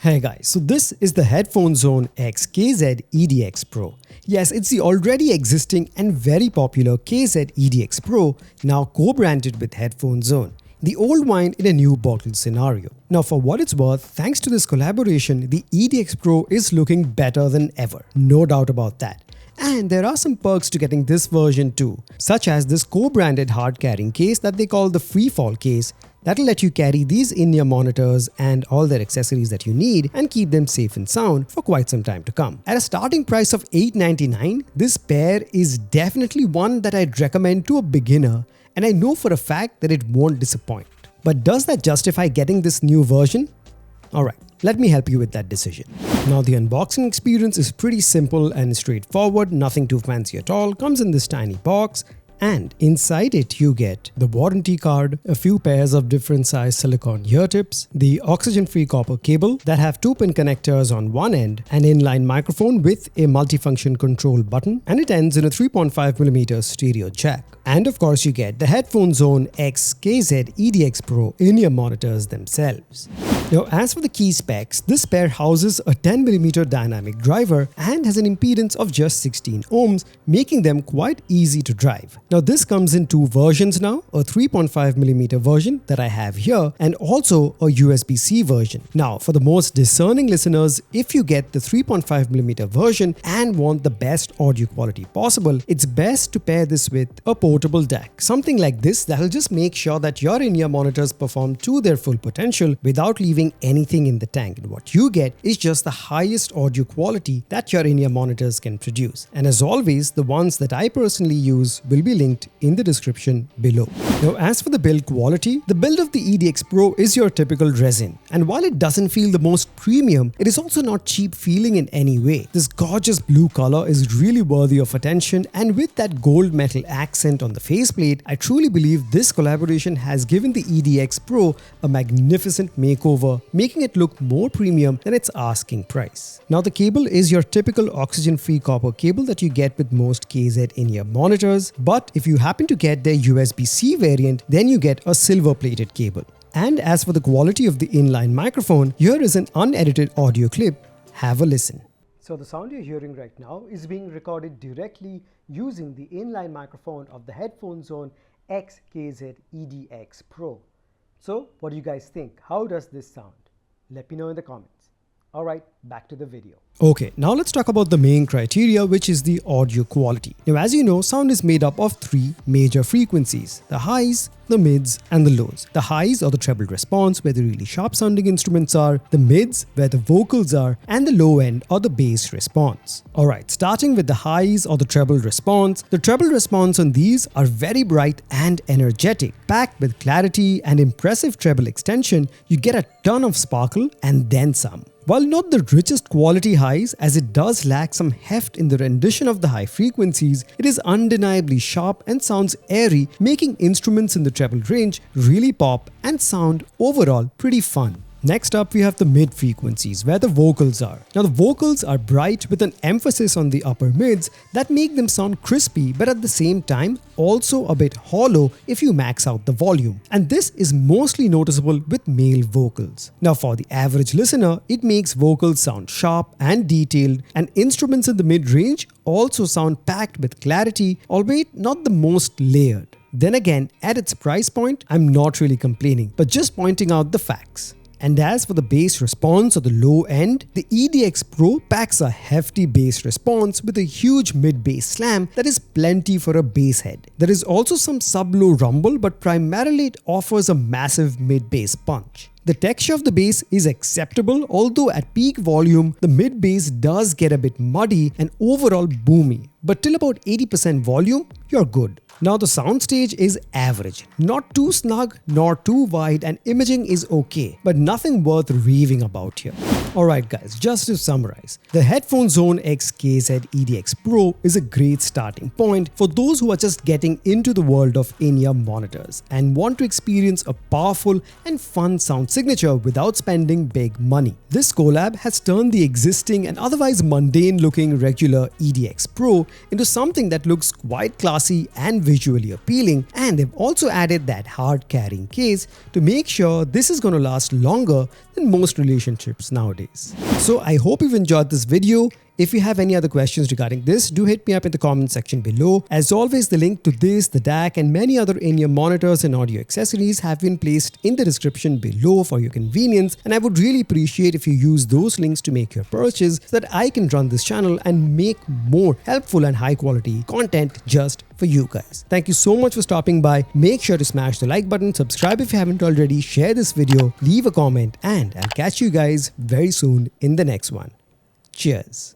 Hey guys, so this is the Headphone Zone X KZ EDX Pro. Yes, it's the already existing and very popular KZ EDX Pro, now co-branded with Headphone Zone. The old wine in a new bottle scenario. Now for what it's worth, thanks to this collaboration, the EDX Pro is looking better than ever. No doubt about that. And there are some perks to getting this version too, such as this co-branded hard carrying case that they call the freefall case. That'll let you carry these in-ear monitors and all their accessories that you need and keep them safe and sound for quite some time to come. At a starting price of $899, this pair is definitely one that I'd recommend to a beginner, and I know for a fact that it won't disappoint. But does that justify getting this new version? Alright, let me help you with that decision. Now the unboxing experience is pretty simple and straightforward, nothing too fancy at all, comes in this tiny box. And inside it you get the warranty card, a few pairs of different size silicone ear tips, the oxygen-free copper cable that have 2-pin connectors on one end, an inline microphone with a multifunction control button, and it ends in a 3.5mm stereo jack. And of course you get the Headphone Zone X KZ EDX Pro in-ear monitors themselves. Now as for the key specs, this pair houses a 10mm dynamic driver and has an impedance of just 16 ohms, making them quite easy to drive. Now this comes in two versions now, a 3.5mm version that I have here and also a USB-C version. Now for the most discerning listeners, if you get the 3.5mm version and want the best audio quality possible, it's best to pair this with a portable DAC. Something like this that'll just make sure that your in-ear monitors perform to their full potential without leaving anything in the tank, and what you get is just the highest audio quality that your in-ear monitors can produce. And as always, the ones that I personally use will be linked in the description below. Now as for the build quality, the build of the EDX Pro is your typical resin, and while it doesn't feel the most premium, it is also not cheap feeling in any way. This gorgeous blue color is really worthy of attention, and with that gold metal accent on the faceplate, I truly believe this collaboration has given the EDX Pro a magnificent makeover, making it look more premium than its asking price. Now the cable is your typical oxygen-free copper cable that you get with most KZ in-ear monitors, but if you happen to get their USB-C variant, then you get a silver-plated cable. And as for the quality of the inline microphone, here is an unedited audio clip. Have a listen. So the sound you're hearing right now is being recorded directly using the inline microphone of the Headphone Zone X KZ EDX Pro. So what do you guys think? How does this sound? Let me know in the comments. Alright, back to the video. Okay, now let's talk about the main criteria, which is the audio quality. Now as you know, sound is made up of three major frequencies: the highs, the mids and the lows. The highs are the treble response, where the really sharp sounding instruments are, the mids where the vocals are, and the low end or the bass response. Alright, starting with the highs or the treble response. The treble response on these are very bright and energetic. Packed with clarity and impressive treble extension, you get a ton of sparkle and then some. While not the richest quality highs, as it does lack some heft in the rendition of the high frequencies, it is undeniably sharp and sounds airy, making instruments in the treble range really pop and sound overall pretty fun. Next up, we have the mid frequencies, where the vocals are. Now the vocals are bright with an emphasis on the upper mids that make them sound crispy, but at the same time also a bit hollow if you max out the volume. And this is mostly noticeable with male vocals. Now for the average listener, it makes vocals sound sharp and detailed, and instruments in the mid-range also sound packed with clarity, albeit not the most layered. Then again, at its price point, I'm not really complaining, but just pointing out the facts. And as for the bass response or the low end, the EDX Pro packs a hefty bass response with a huge mid-bass slam that is plenty for a bass head. There is also some sub-low rumble, but primarily it offers a massive mid-bass punch. The texture of the bass is acceptable, although at peak volume, the mid-bass does get a bit muddy and overall boomy. But till about 80% volume, you're good. Now the soundstage is average, not too snug nor too wide, and imaging is okay, but nothing worth raving about here. Alright guys, just to summarize, the Headphone Zone X KZ EDX Pro is a great starting point for those who are just getting into the world of in-ear monitors and want to experience a powerful and fun sound signature without spending big money. This collab has turned the existing and otherwise mundane looking regular EDX Pro into something that looks quite classy and visually appealing, and they've also added that hard carrying case to make sure this is going to last longer than in most relationships nowadays. So I hope you've enjoyed this video. If you have any other questions regarding this, do hit me up in the comment section below. As always, the link to this, the DAC and many other in-ear monitors and audio accessories have been placed in the description below for your convenience, and I would really appreciate if you use those links to make your purchase so that I can run this channel and make more helpful and high quality content just for you guys. Thank you so much for stopping by. Make sure to smash the like button, subscribe if you haven't already, share this video, leave a comment, and I'll catch you guys very soon in the next one. Cheers.